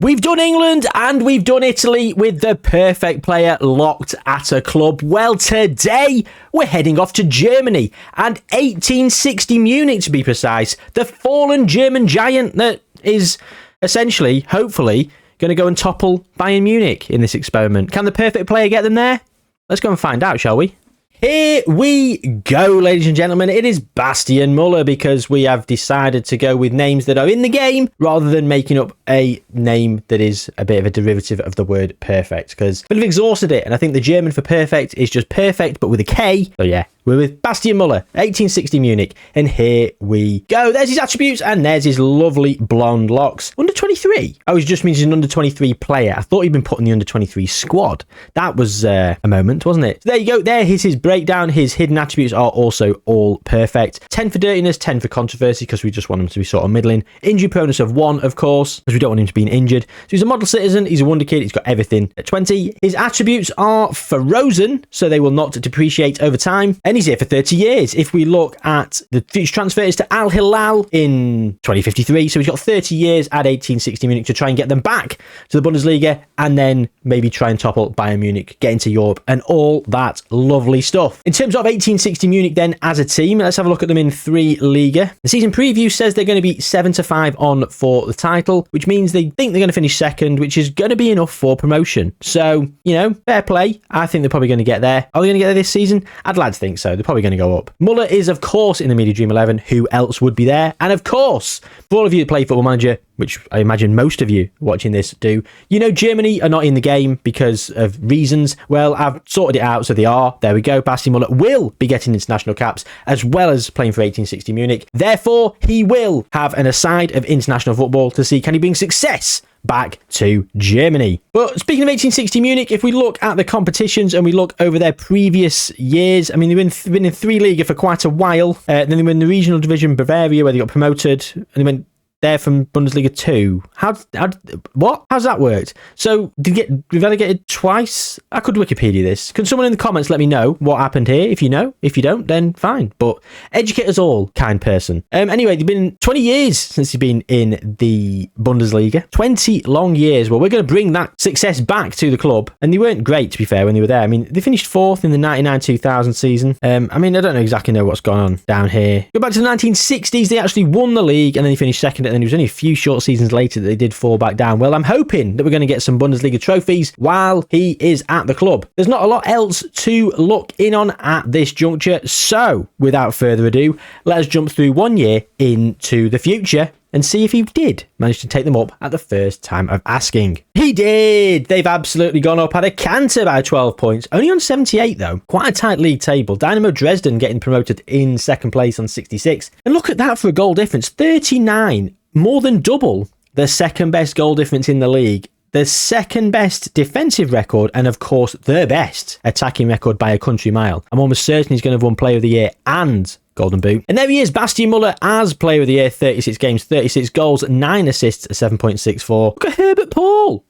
We've done England and we've done Italy with the perfect player locked at a club. Well, today we're heading off to Germany and 1860 Munich to be precise. The fallen German giant that is essentially, hopefully, going to go and topple Bayern Munich in this experiment. Can the perfect player get them there? Let's go and find out, shall we? Here we go, ladies and gentlemen. It is Bastian Muller because we have decided to go with names that are in the game rather than making up a name that is a bit of a derivative of the word perfect, because we've exhausted it, and I think the German for perfect is just perfect but with a K. So yeah, we're with Bastian Muller, 1860 Munich, and here we go. There's his attributes and there's his lovely blonde locks. Under 23? I was just meaning an under 23 player. I thought he'd been put in the under 23 squad. That was a moment, wasn't it? So there you go. There is his breakdown. His hidden attributes are also all perfect. 10 for dirtiness, 10 for controversy, because we just want him to be sort of middling. Injury proneness of 1, of course, because we don't want him to be an injured. So he's a model citizen. He's a wonder kid. He's got everything at 20. His attributes are frozen, so they will not depreciate over time. And he's here for 30 years. If we look at the future transfer is to Al Hilal in 2053, so he's got 30 years at 1860 Munich to try and get them back to the Bundesliga, and then maybe try and topple Bayern Munich, get into Europe, and all that lovely stuff. In terms of 1860 Munich then as a team, let's have a look at them in 3 Liga. The season preview says they're going to be 7-5 on for the title, which means they think they're going to finish second, which is going to be enough for promotion. So, you know, fair play. I think they're probably going to get there. Are they going to get there this season? I'd like to think so. They're probably going to go up. Muller is, of course, in the Media Dream 11. Who else would be there? And of course, for all of you that play Football Manager, which I imagine most of you watching this do, you know Germany are not in the game because of reasons. Well, I've sorted it out, so they are. There we go. Bastian Muller will be getting international caps as well as playing for 1860 Munich. Therefore, he will have an aside of international football to see can he bring success back to Germany. But speaking of 1860 Munich, if we look at the competitions and we look over their previous years, I mean, they've been in 3 Liga for quite a while. Then they were in the regional division Bavaria where they got promoted, and they went there from Bundesliga 2. How's that worked? So did you get relegated twice? I could Wikipedia this. Can someone in the comments let me know what happened here? If you know, if you don't, then fine. But educate us all, kind person. Anyway, they've been 20 years since they've been in the Bundesliga. 20 long years. Well, we're going to bring that success back to the club. And they weren't great, to be fair, when they were there. I mean, they finished 4th in the 99-2000 season. I mean, I don't exactly know what's going on down here. Go back to the 1960s. They actually won the league and then they finished second. And then it was only a few short seasons later that they did fall back down. Well, I'm hoping that we're going to get some Bundesliga trophies while he is at the club. There's not a lot else to look in on at this juncture. So, without further ado, let us jump through 1 year into the future and see if he did manage to take them up at the first time of asking. He did! They've absolutely gone up at a canter by 12 points. Only on 78 though. Quite a tight league table. Dynamo Dresden getting promoted in second place on 66. And look at that for a goal difference. 39. More than double the second best goal difference in the league. The second best defensive record, and of course the best attacking record by a country mile. I'm almost certain he's going to have won Player of the Year and Golden Boot. And there he is, Bastian Muller as Player of the Year, 36 games, 36 goals, 9 assists, 7.64. Look at Herbert Paul.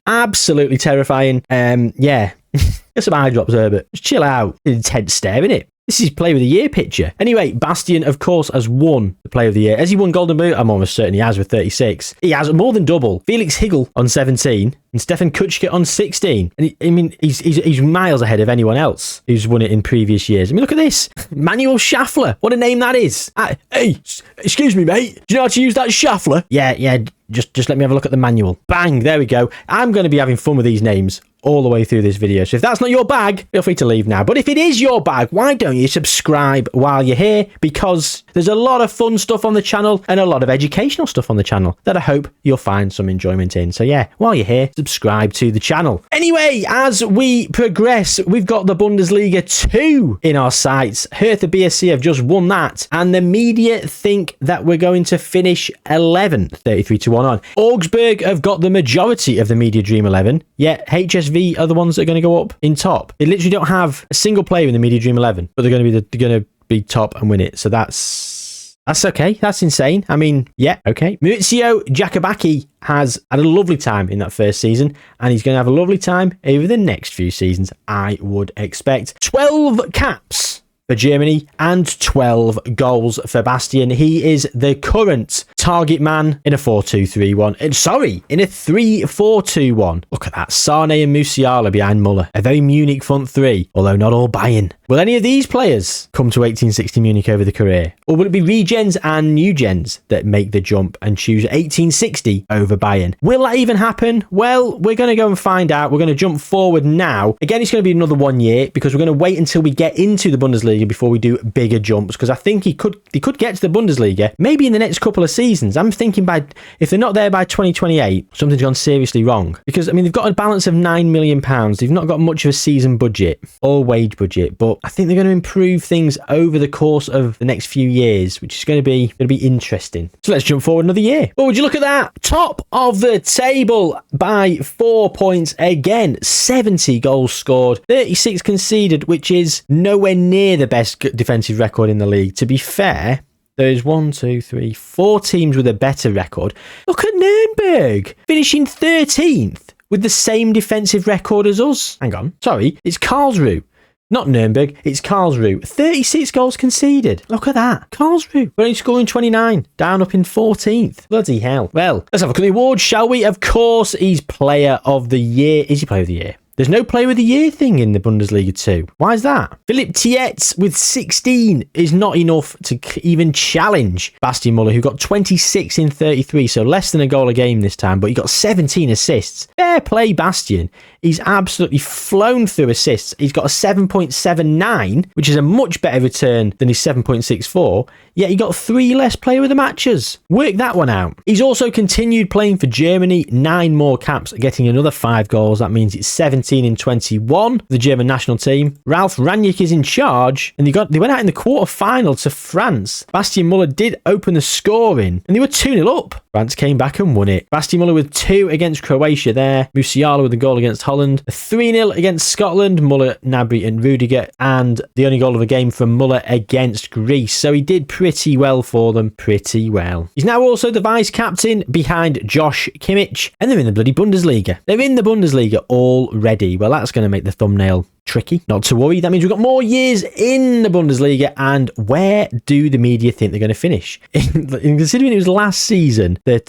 Absolutely terrifying. Yeah. Get some eye drops, Herbert. Just chill out. Intense stare, innit? This is his Player of the Year picture. Anyway, Bastian, of course, has won the Player of the Year. Has he won Golden Boot? I'm almost certain he has with 36. He has more than double. Felix Higel on 17 and Stefan Kuczka on 16. And he's miles ahead of anyone else who's won it in previous years. I mean, look at this. Manuel Schaffler. What a name that is. Hey, excuse me, mate. Do you know how to use that Schaffler? Yeah. Just let me have a look at the manual. Bang, there we go. I'm going to be having fun with these names all the way through this video. So if that's not your bag, feel free to leave now. But if it is your bag, why don't you subscribe while you're here? Because there's a lot of fun stuff on the channel and a lot of educational stuff on the channel that I hope you'll find some enjoyment in. So yeah, while you're here, subscribe to the channel. Anyway, as we progress, we've got the Bundesliga 2 in our sights. Hertha BSC have just won that. And the media think that we're going to finish 11th, 33-1 on. Augsburg have got the majority of the Media Dream 11, yet HSV are the ones that are going to go up in top. They literally don't have a single player in the Media Dream 11, but they're going to be top and win it. So that's okay. That's insane. I mean, yeah, okay. Maurizio Jacobacci has had a lovely time in that first season, and he's going to have a lovely time over the next few seasons, I would expect. 12 caps for Germany and 12 goals for Bastian. He is the current target man in a 4-2-3-1. In a 3-4-2-1. Look at that. Sane and Musiala behind Muller. A very Munich front three, although not all Bayern. Will any of these players come to 1860 Munich over the career? Or will it be regens and new gens that make the jump and choose 1860 over Bayern? Will that even happen? Well, we're going to go and find out. We're going to jump forward now. Again, it's going to be another 1 year because we're going to wait until we get into the Bundesliga before we do bigger jumps, because I think he could get to the Bundesliga maybe in the next couple of seasons. I'm thinking if they're not there by 2028, something's gone seriously wrong. Because, I mean, they've got a balance of £9 million. They've not got much of a season budget or wage budget, but I think they're going to improve things over the course of the next few years, which is going to be interesting. So let's jump forward another year. Well, would you look at that? Top of the table by 4 points again. 70 goals scored, 36 conceded, which is nowhere near the best defensive record in the league. To be fair, there's 4 teams with a better record. Look at Nuremberg, finishing 13th with the same defensive record as us. Hang on. Sorry, it's Karlsruhe. Not Nuremberg, it's Karlsruhe. 36 goals conceded. Look at that. Karlsruhe. We're only scoring 29. Down up in 14th. Bloody hell. Well, let's have a look at the awards, shall we? Of course, he's Player of the Year. Is he Player of the Year? There's no Player of the Year thing in the Bundesliga 2. Why is that? Philipp Tietz with 16 is not enough to even challenge Bastian Muller, who got 26 in 33, so less than a goal a game this time, but he got 17 assists. Fair play, Bastian. He's absolutely flown through assists. He's got a 7.79, which is a much better return than his 7.64, yet he got 3 less Player of the Matches. Work that one out. He's also continued playing for Germany, 9 more caps, getting another 5 goals. That means it's 17 in 21 for the German national team. Ralf Rangnick is in charge, and they went out in the quarter-final to France. Bastian Muller did open the scoring, and they were 2-0 up. France came back and won it. Bastian Muller with 2 against Croatia there. Musiala with a goal against Holland. A 3-0 against Scotland. Muller, Gnabry and Rudiger. And the only goal of the game from Muller against Greece. So he did pretty well for them. Pretty well. He's now also the vice-captain behind Josh Kimmich. And they're in the bloody Bundesliga. They're in the Bundesliga already. Well, that's going to make the thumbnail tricky. Not to worry. That means we've got more years in the Bundesliga. And where do the media think they're going to finish? Considering it was last season that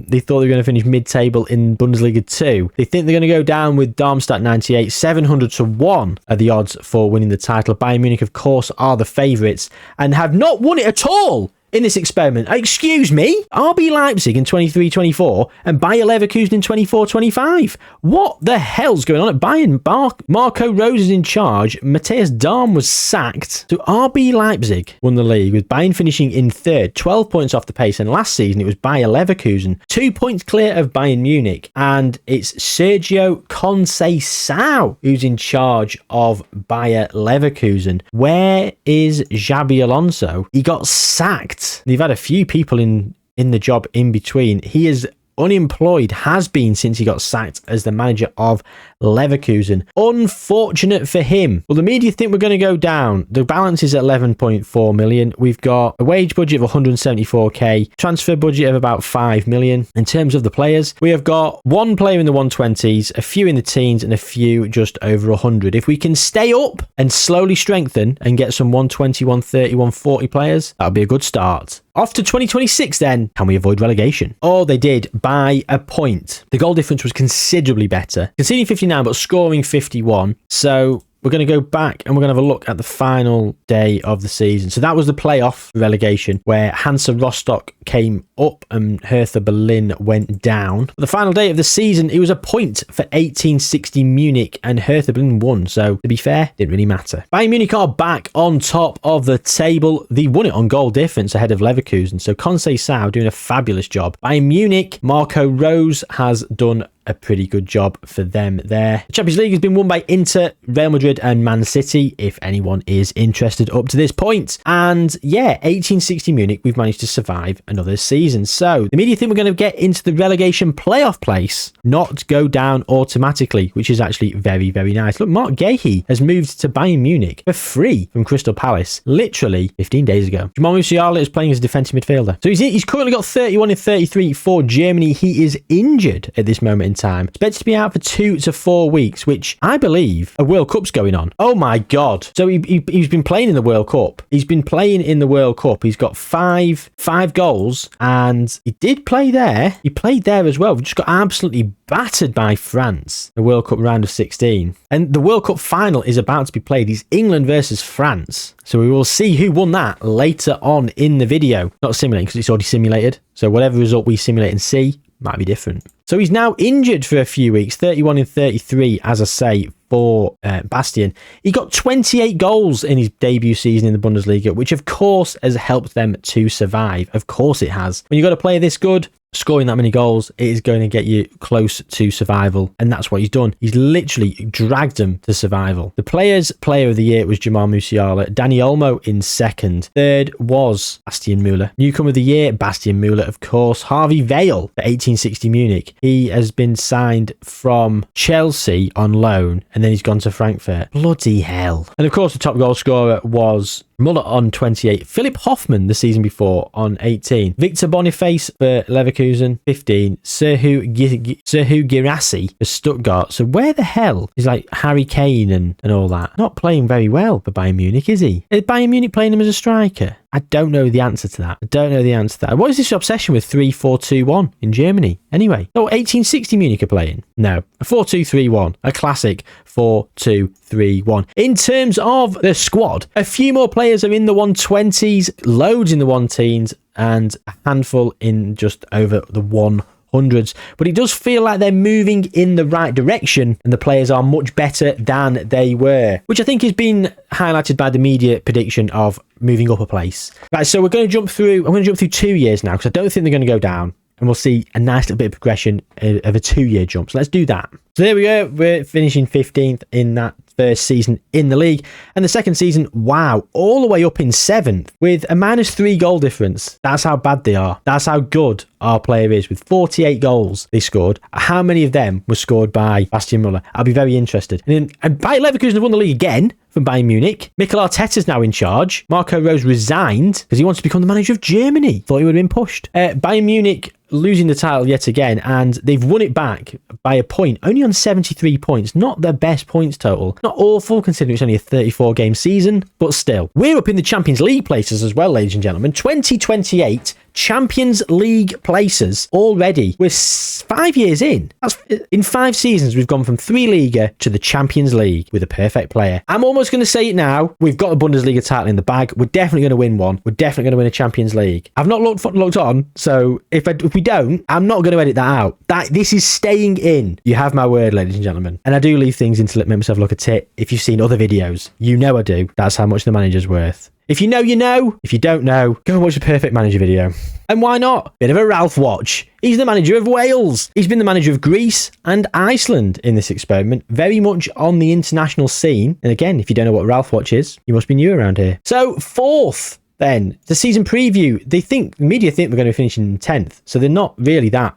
they thought they were going to finish mid-table in Bundesliga 2, they think they're going to go down with Darmstadt 98. 700 to 1 are the odds for winning the title. Bayern Munich, of course, are the favourites and have not won it at all in this experiment. Excuse me? RB Leipzig in 23-24 and Bayer Leverkusen in 24-25. What the hell's going on at Bayern? Marco Rose is in charge. Matthias Dahm was sacked. So RB Leipzig won the league, with Bayern finishing in third, 12 points off the pace. And last season it was Bayer Leverkusen, 2 points clear of Bayern Munich. And it's Sergio Conceição who's in charge of Bayer Leverkusen. Where is Xabi Alonso? He got sacked. They've had a few people in the job in between. He is unemployed, has been since he got sacked as the manager of Leverkusen. Unfortunate for him. Well, the media think we're going to go down. The balance is at 11.4 million. We've got a wage budget of 174k, transfer budget of about 5 million. In terms of the players, we have got 1 player in the 120s, a few in the teens, and a few just over 100. If we can stay up and slowly strengthen and get some 120, 130, 140 players, that'll be a good start. Off to 2026 then. Can we avoid relegation? Oh, they did, by a point. The goal difference was considerably better. Conceding 59 but scoring 51. So we're going to go back and we're going to have a look at the final day of the season. So that was the playoff relegation where Hansa Rostock came up and Hertha Berlin went down. The final day of the season, it was a point for 1860 Munich and Hertha Berlin won. So to be fair, didn't really matter. Bayern Munich are back on top of the table. They won it on goal difference ahead of Leverkusen. So Conceição doing a fabulous job. Bayern Munich, Marco Rose has done a pretty good job for them there. The Champions League has been won by Inter, Real Madrid and Man City, if anyone is interested up to this point. And yeah, 1860 Munich, we've managed to survive another season. So the media think we're going to get into the relegation playoff place, not go down automatically, which is actually very, very nice. Look, Mark Gahey has moved to Bayern Munich for free from Crystal Palace, literally 15 days ago. Jamal Musiala is playing as a defensive midfielder. So he's currently got 31 in 33 for Germany. He is injured at this moment in meantime, expected to be out for 2 to 4 weeks, which I believe a World Cup's going on. Oh my God. So he's been playing in the World Cup. He's been playing in the World Cup. He's got five goals, and he did play there. He played there as well. We just got absolutely battered by France, the World Cup round of 16. And the World Cup final is about to be played. It's England versus France. So we will see who won that later on in the video. Not simulating because it's already simulated. So whatever result we simulate and see might be different. So he's now injured for a few weeks, 31 in 33, as I say, for Bastian. He got 28 goals in his debut season in the Bundesliga, which of course has helped them to survive. Of course it has. When you've got a player this good, scoring that many goals, it is going to get you close to survival. And that's what he's done. He's literally dragged them to survival. The Players' Player of the Year was Jamal Musiala. Dani Olmo in second. Third was Bastian Müller. Newcomer of the Year, Bastian Müller, of course. Harvey Vale for 1860 Munich. He has been signed from Chelsea on loan, and then he's gone to Frankfurt. Bloody hell. And of course, the top goal scorer was Muller on 28. Philip Hoffmann the season before on 18. Victor Boniface for Leverkusen, 15. Serhu Girassi for Stuttgart. So where the hell is like Harry Kane and all that? Not playing very well for Bayern Munich, is he? Is Bayern Munich playing him as a striker? I don't know the answer to that. What is this obsession with 3-4-2-1 in Germany? Anyway, 1860 Munich are playing. No, a 4-2-3-1, a classic 4-2-3-1. In terms of the squad, a few more players are in the 120s, loads in the 1-teens, and a handful in just over the 100s. But it does feel like they're moving in the right direction, and the players are much better than they were, which I think has been highlighted by the media prediction of moving up a place. Right, so I'm going to jump through 2 years now, because I don't think they're going to go down, and we'll see a nice little bit of progression of a 2-year jump. So let's do that. So there we go. We're finishing 15th in that first season in the league, and the second season, wow, all the way up in 7th with a -3 goal difference. That's how bad they are. That's how good our player is. With 48 goals they scored, how many of them were scored by Bastian Müller? I'll be very interested. And Bayer Leverkusen have won the league again from Bayern Munich. Mikel Arteta's now in charge. Marco Rose resigned because he wants to become the manager of Germany. Thought he would have been pushed. Bayern Munich losing the title yet again, and they've won it back by a point, only on 73 points. Not their best points total. Not awful considering it's only a 34-game season, but still. We're up in the Champions League places as well, ladies and gentlemen. 2028 Champions League places already. We're 5 years in. That's in 5 seasons, we've gone from 3 Liga to the Champions League with a perfect player. I'm almost going to say it now. We've got a Bundesliga title in the bag. We're definitely going to win one. We're definitely going to win a Champions League. I've not looked on, so if we don't, I'm not going to edit that out. This is staying in. You have my word, ladies and gentlemen. And I do leave things in to make myself look a tit. If you've seen other videos, you know I do. That's how much the manager's worth. If you know, you know. If you don't know, go and watch the Perfect Manager video. And why not? Bit of a Ralph watch. He's the manager of Wales. He's been the manager of Greece and Iceland in this experiment. Very much on the international scene. And again, if you don't know what Ralph watch is, you must be new around here. So, 4th. Then the season preview, the media think we're going to finish in 10th, so they're not really that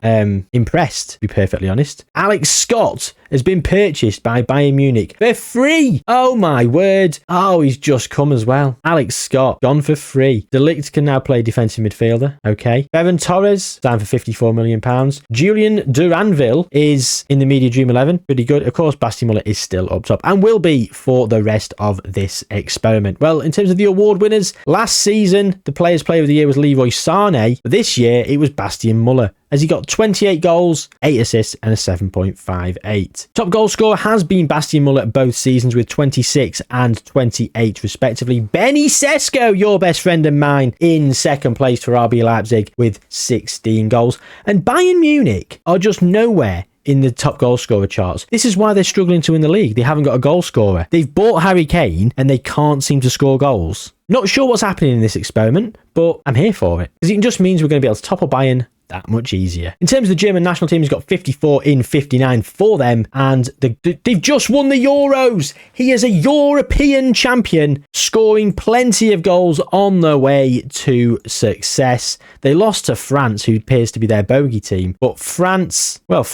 impressed, to be perfectly honest. Alex Scott has been purchased by Bayern Munich for free. Oh my word. Oh, he's just come as well. Alex Scott gone for free. De Ligt can now play defensive midfielder. Okay. Ferran Torres signed for £54 million. Julian Duranville is in the media dream 11. Pretty good. Of course, Bastian Müller is still up top and will be for the rest of this experiment. Well, in terms of the award winners, last season, the Players' Player of the Year was Leroy Sané, but this year it was Bastian Müller, as he got 28 goals, 8 assists and a 7.58. Top goal scorer has been Bastian Müller both seasons with 26 and 28 respectively. Benny Sesko, your best friend and mine, in second place for RB Leipzig with 16 goals. And Bayern Munich are just nowhere in the top goal scorer charts. This is why they're struggling to win the league. They haven't got a goal scorer. They've bought Harry Kane and they can't seem to score goals. Not sure what's happening in this experiment, but I'm here for it, because it just means we're going to be able to topple Bayern that much easier. In terms of the German national team, he's got 54 in 59 for them, and they've just won the Euros. He is a European champion, scoring plenty of goals on the way to success. They lost to France, who appears to be their bogey team, but France, where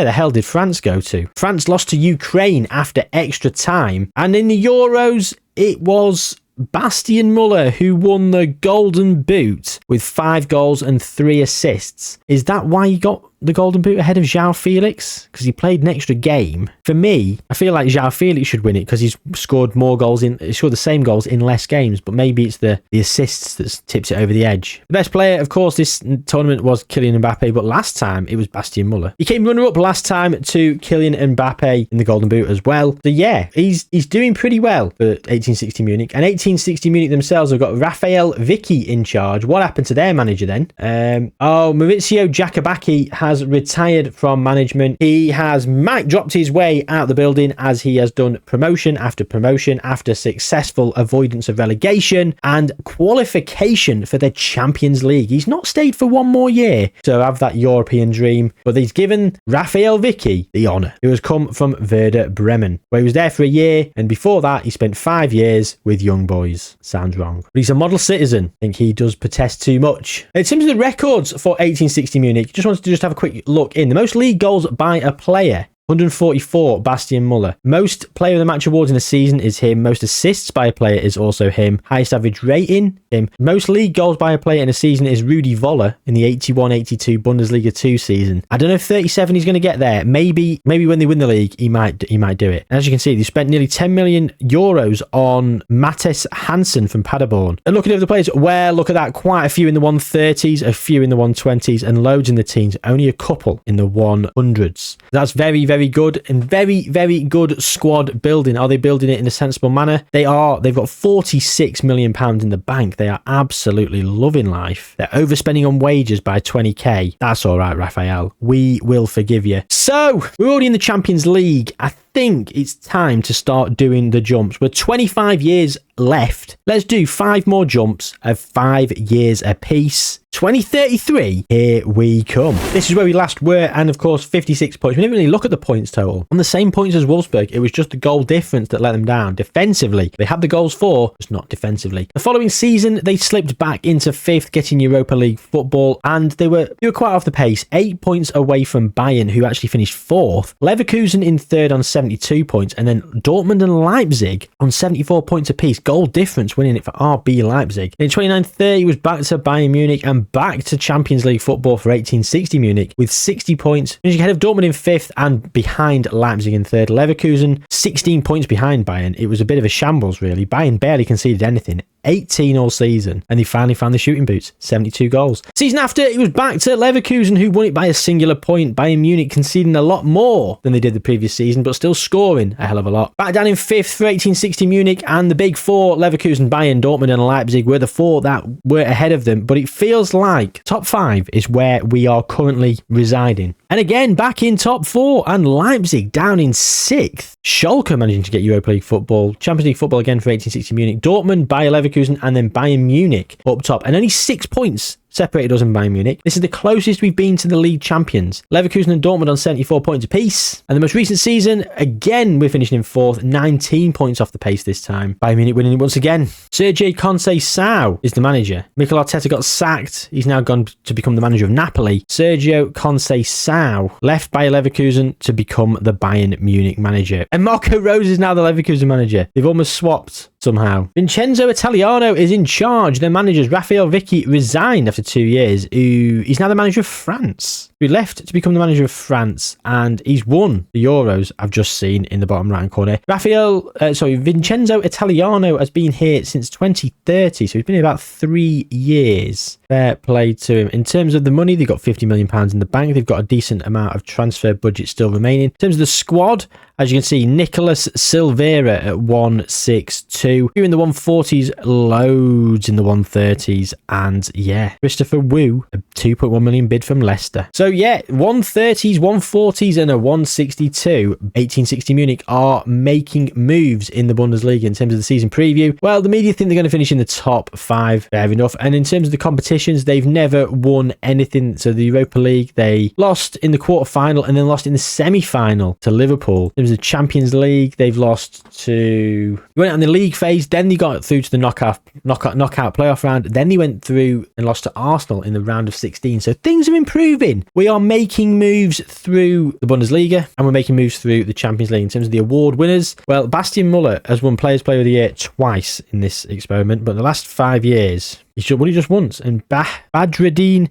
the hell did France go to? France lost to Ukraine after extra time, and in the Euros, it was Bastian Müller who won the Golden Boot with 5 goals and 3 assists. Is that why he got the Golden Boot ahead of João Felix because he played an extra game. For me, I feel like João Felix should win it because he's scored the same goals in less games, but maybe it's the assists that tips it over the edge. The best player, of course, this tournament was Kylian Mbappe, but last time it was Bastian Muller. He came runner-up last time to Kylian Mbappe in the Golden Boot as well. So yeah, he's doing pretty well for 1860 Munich. And 1860 Munich themselves have got Rafael Vicky in charge. What happened to their manager then? Maurizio Jacobacci has retired from management. He has dropped his way out the building as he has done promotion after successful avoidance of relegation and qualification for the Champions League. He's not stayed for one more year to have that European dream, but he's given Rafael Vicky the honour, who has come from Werder Bremen, where he was there for a year, and before that he spent 5 years with Young Boys. Sounds wrong, but he's a model citizen. I think he does protest too much. In terms of the records for 1860 Munich, just wanted to have a quick look in. The most league goals by a player, 144, Bastian Muller. Most player of the match awards in a season is him. Most assists by a player is also him. Highest average rating, him. Most league goals by a player in a season is Rudi Voller in the 81-82 Bundesliga 2 season. I don't know if 37 he's going to get there. Maybe when they win the league, he might do it. As you can see, they spent nearly 10 million euros on Mattes Hansen from Paderborn. And looking over the players, well, look at that. Quite a few in the 130s, a few in the 120s, and loads in the teens. Only a couple in the 100s. That's very, very good and very, very good squad building. Are they building it in a sensible manner? They are. They've got £46 million in the bank. They are absolutely loving life. They're overspending on wages by 20k. That's all right, Raphael. We will forgive you. So, we're already in the Champions League. I think it's time to start doing the jumps. We're 25 years left. Let's do 5 more jumps of 5 years apiece. 2033, here we come. This is where we last were, and of course 56 points. We didn't really look at the points total. On the same points as Wolfsburg, it was just the goal difference that let them down. Defensively, they had the goals for, just not defensively. The following season, they slipped back into 5th, getting Europa League football, and they were quite off the pace. 8 points away from Bayern, who actually finished 4th. Leverkusen in 3rd on 72 points, and then Dortmund and Leipzig on 74 points apiece. Goal difference winning it for RB Leipzig. In 29-30 was back to Bayern Munich and back to Champions League football for 1860 Munich with 60 points, finishing ahead of Dortmund in 5th and behind Leipzig in 3rd. Leverkusen 16 points behind Bayern. It was a bit of a shambles really. Bayern barely conceded anything. 18 all season, and they finally found the shooting boots. 72 goals. Season after, it was back to Leverkusen, who won it by a singular point. Bayern Munich conceding a lot more than they did the previous season, but still scoring a hell of a lot. Back down in 5th for 1860 Munich, and the big 4, Leverkusen, Bayern, Dortmund and Leipzig, were the 4 that were ahead of them, but it feels like top 5 is where we are currently residing. And again, back in top 4, and Leipzig down in 6th. Schalke managing to get Europa League football, Champions League football again for 1860 Munich, Dortmund, Bayer Leverkusen, and then Bayern Munich up top. And only 6 points separated us and Bayern Munich. This is the closest we've been to the league champions. Leverkusen and Dortmund on 74 points apiece. And the most recent season, again, we're finishing in 4th, 19 points off the pace this time. Bayern Munich winning it once again. Sergei Conceição is the manager. Mikel Arteta got sacked. He's now gone to become the manager of Napoli. Sergio Conceição left Bayer Leverkusen to become the Bayern Munich manager. And Marco Rose is now the Leverkusen manager. They've almost swapped somehow. Vincenzo Italiano is in charge. Their managers, Rafael Vicky, resigned after 2 years. He's now the manager of France. He left to become the manager of France, and he's won the Euros, I've just seen in the bottom right corner. Vincenzo Italiano has been here since 2030, so he's been here about 3 years. Fair play to him. In terms of the money, they've got £50 million in the bank. They've got a decent amount of transfer budget still remaining. In terms of the squad, as you can see, Nicolas Silveira at 162. Here in the 140s, loads in the 130s, and yeah, Christopher Wu, a 2.1 million bid from Leicester. So yeah, 130s, 140s, and a 162. 1860 Munich are making moves in the Bundesliga in terms of the season preview. Well, the media think they're going to finish in the top 5, fair enough. And in terms of the competitions, they've never won anything. So the Europa League, they lost in the quarter-final and then lost in the semi-final to Liverpool. In terms of the Champions League, they've lost to... They went out in the league phase, then they got through to the knockout playoff round, then they went through and lost to Arsenal in the round of 16. So things are improving. We are making moves through the Bundesliga and we're making moves through the Champions League in terms of the award winners. Well, Bastian Muller has won Players Player of the Year twice in this experiment, but the last 5 years, he's won it just once. And Badreddine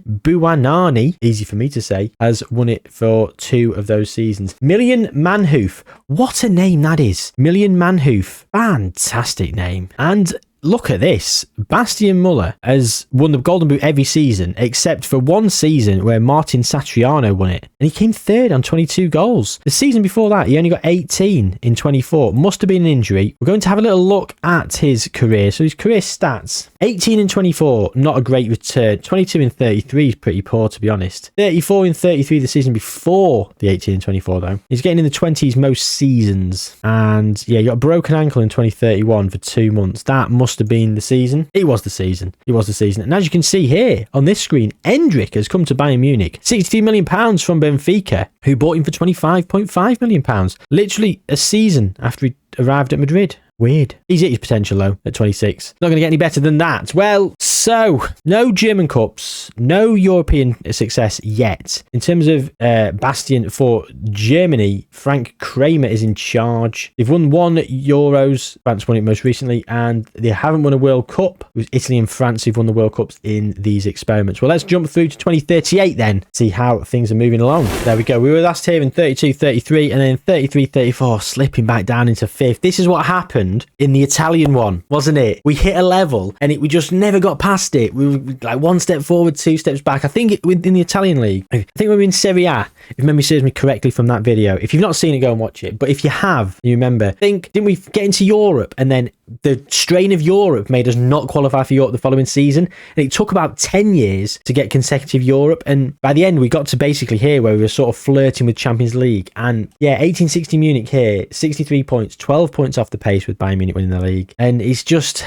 Buwanani, easy for me to say, has won it for 2 of those seasons. Million Manhoof. What a name that is. Million Manhoof. Fantastic name. And look at this. Bastian Muller has won the Golden Boot every season, except for one season where Martin Satriano won it. And he came third on 22 goals. The season before that, he only got 18 in 24. Must have been an injury. We're going to have a little look at his career. So his career stats. 18 in 24, not a great return. 22 in 33 is pretty poor, to be honest. 34 in 33 the season before the 18 in 24, though. He's getting in the 20s most seasons. And yeah, he got a broken ankle in 2031 for 2 months. That must have been the season. It was the season. And as you can see here on this screen, Endrick has come to Bayern Munich. £63 million from Benfica, who bought him for £25.5 million. Literally a season after he arrived at Madrid. Weird. He's at his potential, though, at 26. Not going to get any better than that. Well, so, no German Cups, no European success yet. In terms of Bastian for Germany, Frank Kramer is in charge. They've won 1 Euros. France won it most recently, and they haven't won a World Cup. It was Italy and France who've won the World Cups in these experiments. Well, let's jump through to 2038 then, see how things are moving along. There we go. We were last here in 32-33, and then 33-34, slipping back down into 5th. This is what happened in the Italian one, wasn't it? We hit a level and we just never got past it. We were like 1 step forward, 2 steps back. I think in the Italian league, I think we were in Serie A, if memory serves me correctly from that video. If you've not seen it, go and watch it. But if you have, you remember, didn't we get into Europe and then the strain of Europe made us not qualify for Europe the following season? And it took about 10 years to get consecutive Europe. And by the end, we got to basically here where we were sort of flirting with Champions League. And yeah, 1860 Munich here, 63 points, 12 points off the pace with Bayern Munich winning the league. And it's just,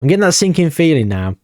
I'm getting that sinking feeling now.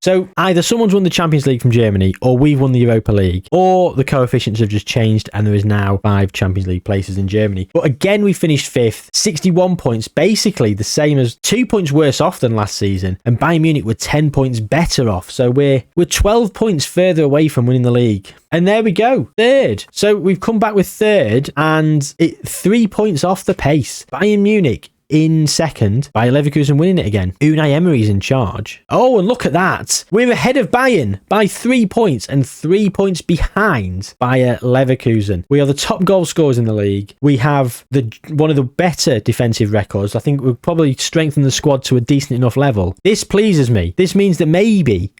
So either someone's won the Champions League from Germany, or we've won the Europa League, or the coefficients have just changed and there is now 5 Champions League places in Germany. But again, we finished 5th, 61 points, basically the same as 2 points worse off than last season, and Bayern Munich were 10 points better off. So we're 12 points further away from winning the league. And there we go, 3rd. So we've come back with 3rd, and 3 points off the pace. Bayern Munich in 2nd, Bayer Leverkusen winning it again. Unai Emery's in charge. Oh, and look at that. We're ahead of Bayern by 3 points and 3 points behind Bayer Leverkusen. We are the top goal scorers in the league. We have one of the better defensive records. I think we'll probably strengthen the squad to a decent enough level. This pleases me. This means that maybe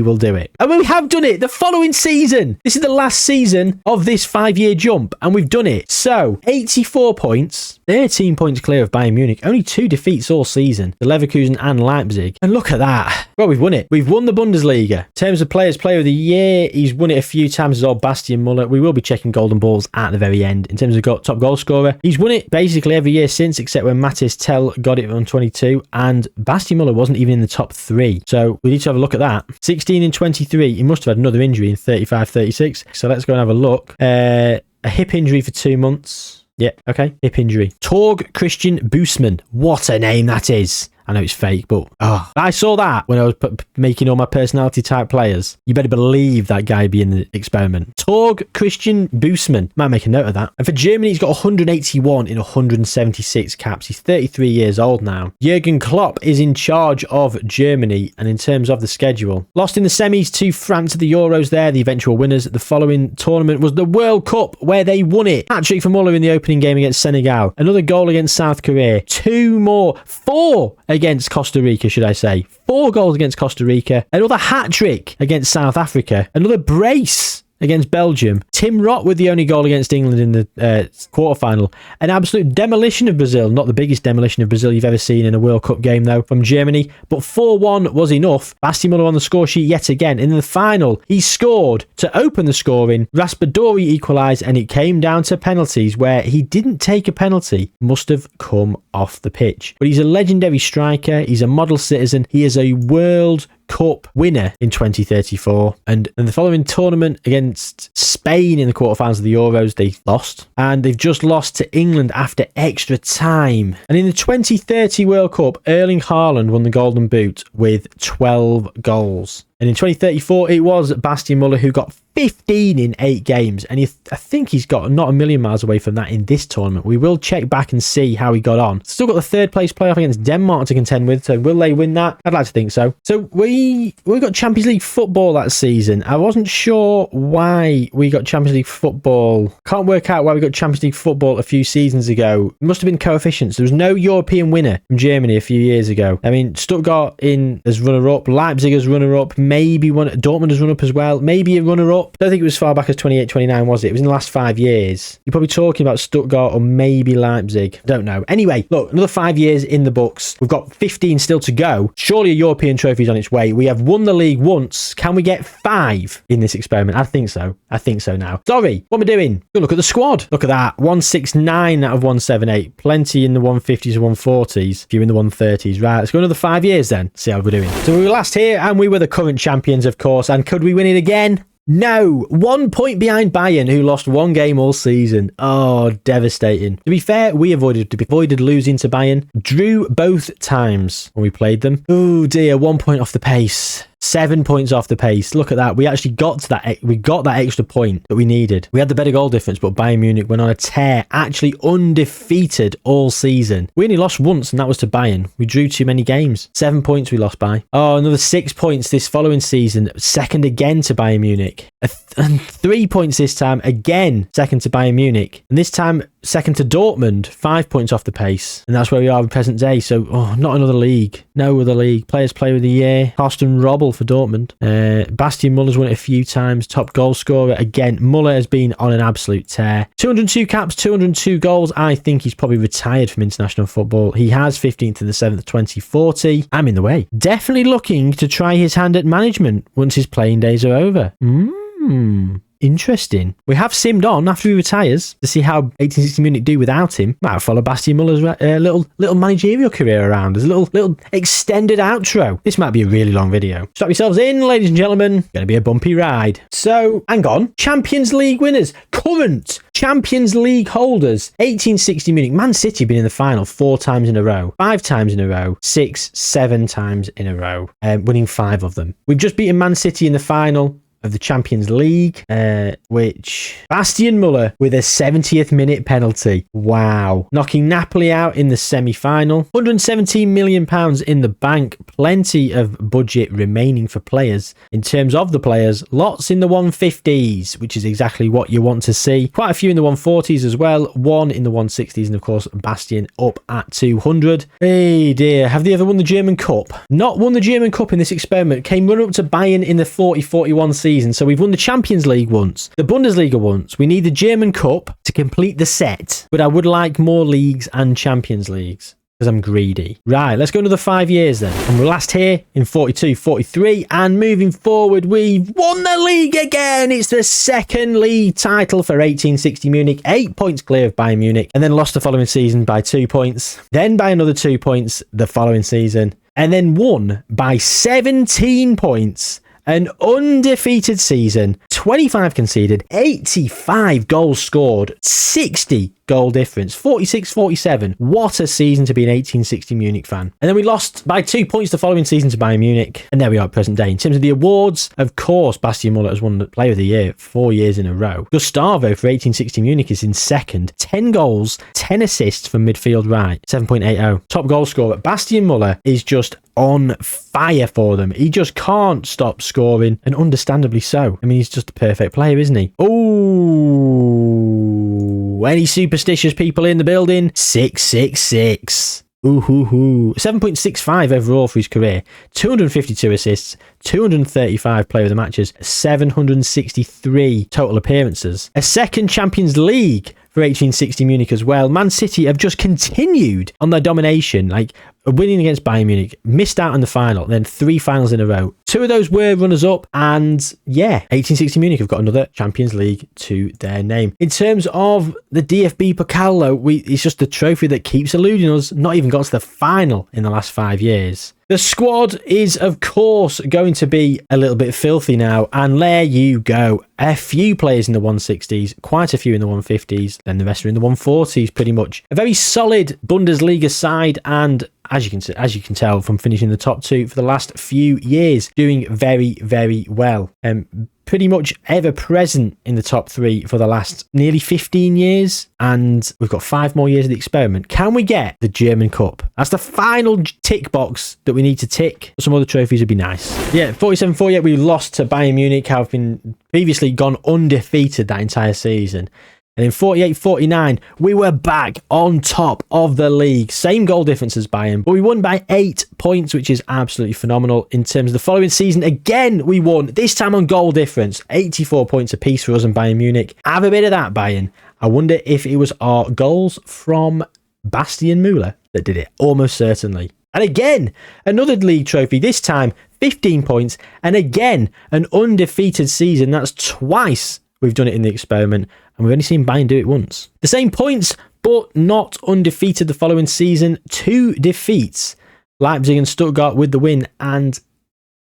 we'll do it. And we have done it the following season. This is the last season of this 5-year jump, and we've done it. So, 84 points, 13 points clear of Bayern Munich. Only 2 defeats all season, the Leverkusen and Leipzig. And look at that. Well, we've won it. We've won the Bundesliga. In terms of Players Player of the Year, he's won it a few times as well, Bastian Muller. We will be checking golden balls at the very end. In terms of top goal scorer, he's won it basically every year since, except when Matis Tell got it on 22, and Bastian Muller wasn't even in the top 3. So we need to have a look at that. 16 in 23. He must have had another injury in 35-36. So let's go and have a look. A hip injury for 2 months. Yeah, okay. Hip injury. Torg Christian Boosman. What a name that is. I know it's fake, but I saw that when I was making all my personality type players. You better believe that guy be in the experiment. Torg Christian Boosman. Might make a note of that. And for Germany, he's got 181 in 176 caps. He's 33 years old now. Jurgen Klopp is in charge of Germany, and in terms of the schedule, lost in the semis to France at the Euros there, the eventual winners. The following tournament was the World Cup, where they won it. Hat-trick for Muller in the opening game against Senegal. Another goal against South Korea. 4 against Costa Rica, should I say. 4 goals against Costa Rica. Another hat-trick against South Africa. Another brace against Belgium. Tim Rott with the only goal against England in the quarterfinal. An absolute demolition of Brazil. Not the biggest demolition of Brazil you've ever seen in a World Cup game, though, from Germany. But 4-1 was enough. Bastian Muller on the score sheet yet again. In the final, he scored to open the scoring. Raspadori equalised, and it came down to penalties, where he didn't take a penalty. Must have come off the pitch. But he's a legendary striker. He's a model citizen. He is a world Cup winner in 2034. And in the following tournament against Spain in the quarterfinals of the Euros, they lost. And they've just lost to England after extra time. And in the 2030 World Cup, Erling Haaland won the Golden Boot with 12 goals. And in 2034, it was Bastian Muller who got 15 in 8 games. And I think he's got not a million miles away from that in this tournament. We will check back and see how he got on. Still got the third place playoff against Denmark to contend with. So will they win that? I'd like to think so. So we got Champions League football that season. I wasn't sure why we got Champions League football. Can't work out why we got Champions League football a few seasons ago. It must have been coefficients. There was no European winner from Germany a few years ago. I mean, Stuttgart in as runner-up, Leipzig as runner-up, maybe one. Dortmund has run up as well. Maybe a runner-up. I don't think it was as far back as 28, 29, was it? It was in the last 5 years. You're probably talking about Stuttgart or maybe Leipzig. I don't know. Anyway, look, another 5 years in the books. We've got 15 still to go. Surely a European trophy is on its way. We have won the league once. Can we get 5 in this experiment? I think so. I think so now. Sorry, what am I doing? Good look at the squad. Look at that. 169 out of 178. Plenty in the 150s and 140s. A few in the 130s. Right, let's go another 5 years then. See how we're doing. So we were last here and we were the current champions, of course. And could we win it again? No, 1 point behind Bayern, who lost 1 game all season. Oh, devastating. To be fair, we avoided losing to Bayern. Drew both times when we played them. Oh dear, 1 point off the pace. 7 points off the pace. Look at that. We actually got to that. We got that extra point that we needed. We had the better goal difference, but Bayern Munich went on a tear, actually undefeated all season. We only lost once, and that was to Bayern. We drew too many games. 7 points we lost by. Oh, another 6 points this following season. Second again to Bayern Munich. And 3 points this time, again, second to Bayern Munich. And this time, second to Dortmund, 5 points off the pace. And that's where we are in present day. So, not another league. No other league. Players Player of the Year. Carsten Robel for Dortmund. Bastian Muller's won it a few times. Top goal scorer. Again, Muller has been on an absolute tear. 202 caps, 202 goals. I think he's probably retired from international football. He has 15th in the 7th, 2040. I'm in the way. Definitely looking to try his hand at management once his playing days are over. Interesting. We have simmed on after he retires to see how 1860 Munich do without him. Might follow Bastian Muller's little managerial career around as a little extended outro. This might be a really long video. Strap yourselves in, ladies and gentlemen. Gonna be a bumpy ride. So, hang on. Champions League winners. Current Champions League holders. 1860 Munich. Man City have been in the final 4 times in a row. 5 times in a row. 6, 7 times in a row. Winning 5 of them. We've just beaten Man City in the final of the Champions League, which Bastian Muller with a 70th minute penalty. Wow. Knocking Napoli out in the semi-final. £117 million in the bank. Plenty of budget remaining for players. In terms of the players, lots in the 150s, which is exactly what you want to see. Quite a few in the 140s as well. 1 in the 160s, and of course, Bastian up at 200. Hey dear, have they ever won the German Cup? Not won the German Cup in this experiment. Came runner up to Bayern in the 40-41 season. So we've won the Champions League once, the Bundesliga once. We need the German Cup to complete the set, but I would like more leagues and Champions Leagues because I'm greedy. Right, let's go another 5 years then. And we're last here in 42-43, and moving forward, we've won the league again. It's the second league title for 1860 Munich, 8 points clear of Bayern Munich, and then lost the following season by 2 points, then by another 2 points the following season, and then won by 17 points. An undefeated season, 25 conceded, 85 goals scored, 60 goal difference, 46-47. What a season to be an 1860 Munich fan. And then we lost by 2 points the following season to Bayern Munich. And there we are at present day. In terms of the awards, of course, Bastian Muller has won the Player of the Year 4 years in a row. Gustavo for 1860 Munich is in second. 10 goals, 10 assists from midfield right, 7.80. Top goal scorer. Bastian Muller is just on fire for them. He just can't stop scoring, and understandably so. I mean, he's just a perfect player, isn't he? Oh, any superstitious people in the building? 666. Ooh. 7.65 overall for his career. 252 assists, 235 player of the matches, 763 total appearances. A second Champions League for 1860 Munich as well. Man City have just continued on their domination. Like, winning against Bayern Munich, missed out in the final, then 3 finals in a row. 2 of those were runners-up, and yeah, 1860 Munich have got another Champions League to their name. In terms of the DFB Pokal, though, it's just the trophy that keeps eluding us. Not even got to the final in the last 5 years. The squad is, of course, going to be a little bit filthy now, and there you go. A few players in the 160s, quite a few in the 150s, then the rest are in the 140s pretty much. A very solid Bundesliga side, and as you can tell from finishing the top 2 for the last few years, doing very, very well. Pretty much ever present in the top 3 for the last nearly 15 years, and we've got 5 more years of the experiment. Can we get the German Cup? That's the final tick box that we need to tick. Some other trophies would be nice. Yeah, 47-48, we lost to Bayern Munich, have been previously gone undefeated that entire season. And in 48-49, we were back on top of the league. Same goal difference as Bayern, but we won by 8 points, which is absolutely phenomenal. In terms of the following season, again, we won, this time on goal difference. 84 points apiece for us and Bayern Munich. Have a bit of that, Bayern. I wonder if it was our goals from Bastian Müller that did it. Almost certainly. And again, another league trophy, this time 15 points. And again, an undefeated season. That's twice we've done it in the experiment, and we've only seen Bayern do it once. The same points, but not undefeated the following season. 2 defeats. Leipzig and Stuttgart with the win, and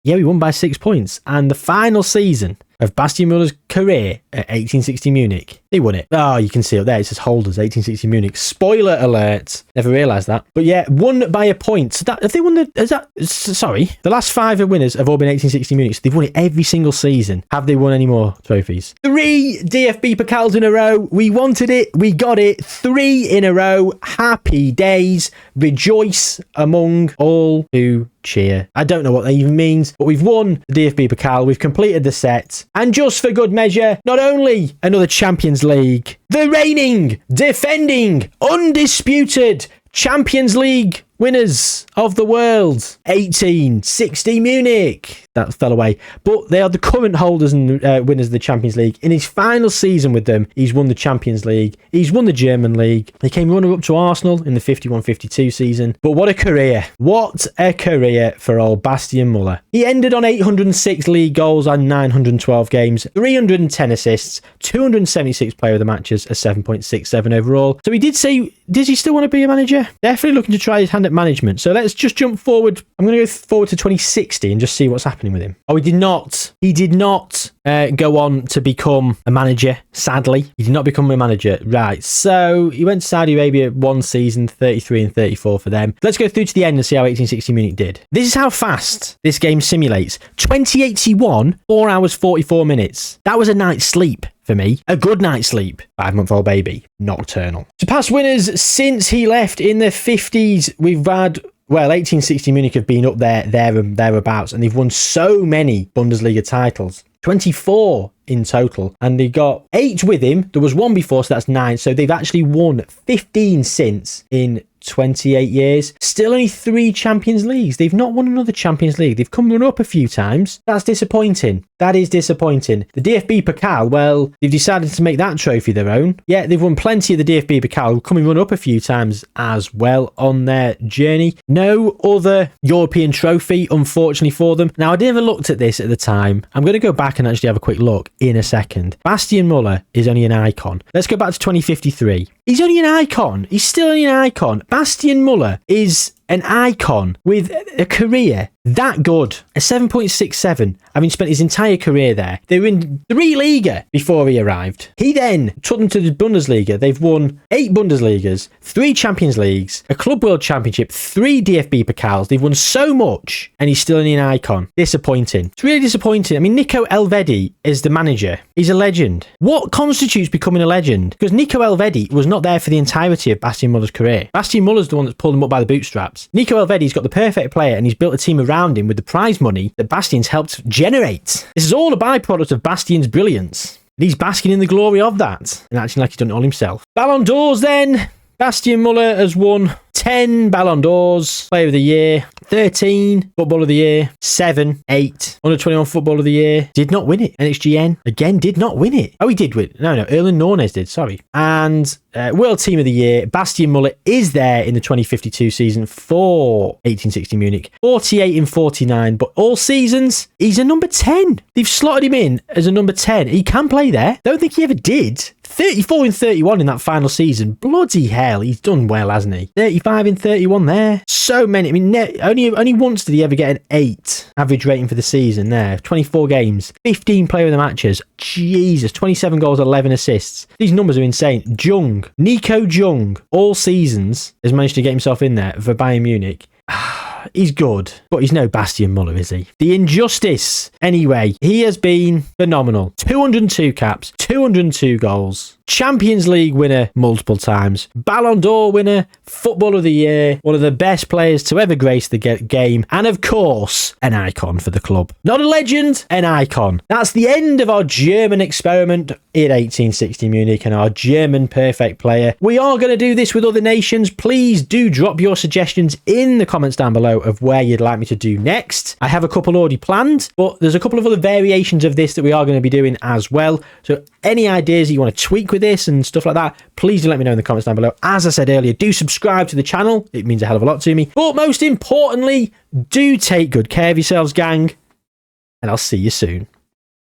yeah, we won by 6 points. And the final season of Bastian Müller's career at 1860 Munich, he won it. Oh, you can see up there, it says holders, 1860 Munich. Spoiler alert. Never realised that. But yeah, won by a point. So that, have they won the last 5 winners have all been 1860 Munich. So they've won it every single season. Have they won any more trophies? 3 DFB Pokals in a row. We wanted it. We got it. 3 in a row. Happy days. Rejoice among all who cheer. I don't know what that even means, but we've won the DFB Pokal. We've completed the set. And just for good measure, not only another Champions League, the reigning, defending, undisputed Champions League winners of the world, 1860 Munich. That fell away. But they are the current holders and winners of the Champions League. In his final season with them, he's won the Champions League. He's won the German League. He came runner-up to Arsenal in the 51-52 season. But what a career. What a career for old Bastian Müller. He ended on 806 league goals and 912 games, 310 assists, 276 player of the matches, a 7.67 overall. So he did say, does he still want to be a manager? Definitely looking to try his hand at management. So let's just jump forward. I'm going to go forward to 2060 and just see what's happening with him. Oh, he did not. He did not go on to become a manager, sadly. He did not become a manager. Right. So he went to Saudi Arabia 1 season, 33 and 34 for them. Let's go through to the end and see how 1860 Munich did. This is how fast this game simulates. 2081, 4 hours, 44 minutes. That was a night's sleep for me. A good night's sleep. 5-month-old baby. Nocturnal. To past winners since he left in the 50s, we've had, well, 1860 Munich have been up there and thereabouts, and they've won so many Bundesliga titles. 24 in total, and they got 8 with him. There was 1 before, so that's 9. So they've actually won 15 since in 28 years. Still only 3 Champions Leagues. They've not won another Champions League. They've come run up a few times. That's disappointing. That is disappointing. The DFB Pokal, well, they've decided to make that trophy their own. Yeah, they've won plenty of the DFB Pokal, coming run up a few times as well on their journey. No other European trophy, unfortunately for them. Now, I never looked at this at the time. I'm going to go back and actually have a quick look in a second. Bastian Müller is only an icon. Let's go back to 2053. He's only an icon. He's still only an icon. Bastian Müller is an icon with a career that good. A 7.67, having spent his entire career there. They were in 3 Liga before he arrived. He then took them to the Bundesliga. They've won 8 Bundesligas, 3 Champions Leagues, a Club World Championship, 3 DFB Pokals. They've won so much, and he's still only an icon. Disappointing. It's really disappointing. I mean, Nico Elvedi is the manager. He's a legend. What constitutes becoming a legend? Because Nico Elvedi was not there for the entirety of Bastian Müller's career. Bastian Müller's the one that's pulled him up by the bootstraps. Nico Elvedi's got the perfect player, and he's built a team around him with the prize money that Bastian's helped generate. This is all a byproduct of Bastian's brilliance. And he's basking in the glory of that and acting like he's done it all himself. Ballon d'Ors then. Bastian Muller has won 10 Ballon d'Ors, Player of the Year, 13 Football of the Year, 7, 8 Under 21 Football of the Year. Did not win it. NHGN, again, did not win it. Oh, he did win. No, Erlen Nornes did, sorry. And World Team of the Year, Bastian Muller is there in the 2052 season for 1860 Munich. 48 in 49, but all seasons, he's a number 10. They've slotted him in as a number 10. He can play there. Don't think he ever did. 34 in 31 in that final season. Bloody hell, he's done well, hasn't he? 35 in 31 there. So many. I mean, only once did he ever get an 8 average rating for the season there. 24 games, 15 player of the matches. Jesus, 27 goals, 11 assists. These numbers are insane. Nico Jung, all seasons, has managed to get himself in there for Bayern Munich. He's good, but he's no Bastian Muller, is he? The injustice. Anyway, he has been phenomenal. 202 caps, 202 goals. Champions League winner multiple times. Ballon d'Or winner, Football of the Year, one of the best players to ever grace the game, and of course, an icon for the club. Not a legend, an icon. That's the end of our German experiment in 1860 Munich and our German perfect player. We are going to do this with other nations. Please do drop your suggestions in the comments down below of where you'd like me to do next. I have a couple already planned, but there's a couple of other variations of this that we are going to be doing as well. So any ideas that you want to tweak with this and stuff like that, please do let me know in the comments down below. As I said earlier, do subscribe to the channel. It means a hell of a lot to me. But most importantly, do take good care of yourselves, gang. And I'll see you soon.